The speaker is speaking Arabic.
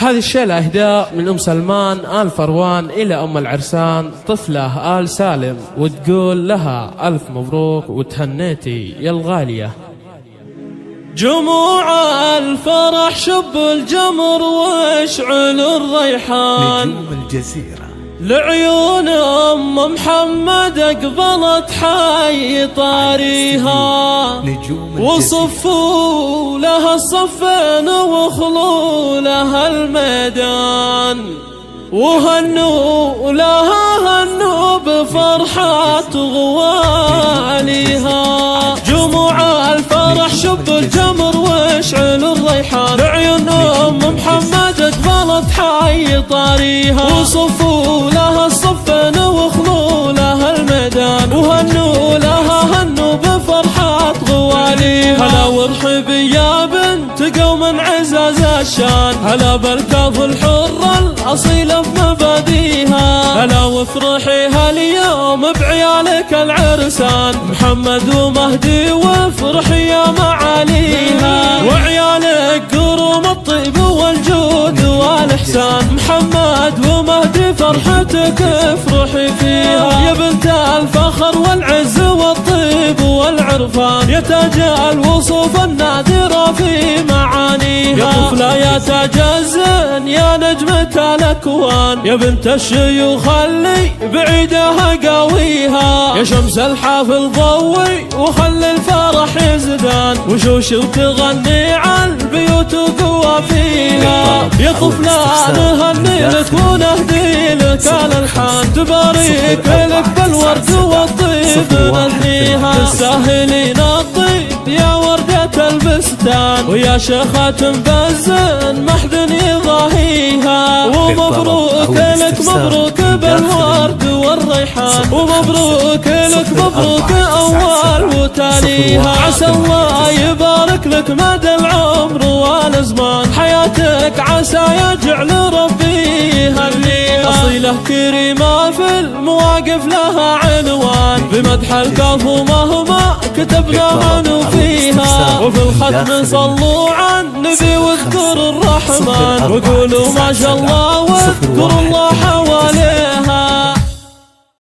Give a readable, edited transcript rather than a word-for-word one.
هذه الشيلة إهداء من أم سلمان آل فروان إلى أم العرسان طفلة آل سالم، وتقول لها ألف مبروك وتهنيتي يا الغالية. جموع الفرح شب الجمر واشعل الريحان، نجوم الجزيرة لعيون أم محمد أقبلت حي طاريها، وصفوا لها الصفين وخلوا لها الميدان، وهنوا لها هنوا بفرحة غواليها. جموع الفرح شب الجمر واشعل الريحان، لعيون أم محمد أقبلت حي طاريها، وصفوا لها الصفين وخلوا لها الميدان، وهنوا لها هنوا بفرحة غواليها. هلا وارحبي يا بنت قوم عزاز الشان، هلا بالكاف الحرة الأصيلة بمباديها، هلا وافرحي هاليوم بعيالك العرسان، محمد ومهدي وافرحي يا معاليها، وعيالك كروم الطيب والجود والإحسان، محمد ومهدي فرحتك افرحي فيها، يا بنت الفخر والعز والطيب والعرفان، يا تاج الوصوف النادرة في معانيها، يا طفلة يا تاج الزين يا نجمة الأكوان، يا بنت الشيوخ اللي بعيدها قاويها، يا شمس الحافل ضوي وخلي الفرح يزدان، وشوش وتغني عن البيوت وقوى فيها، يا طفلة نهني لك ونهدي لك الألحان، تبارك لك بالورد والطيب نهنيها، سهلين الطيب يا وردة البستان، ويا شيخة بزن محدن يضاهيها، ومبروك لك مبروك بالورد والريحان، ومبروك لك مبروك أول وتاليها، عسى الله يبارك لك مدى العمر والزمان، حياتك عسى يجعل ربي يهنيها، أصيلة كريمة في المواقف لها عنوان، بمدح الكاف ومهما كتبنا منو فيها، وفي الختم صلوا عن النبي واذكروا الرحمن، وقولوا ما شاء الله واذكروا الله حواليها.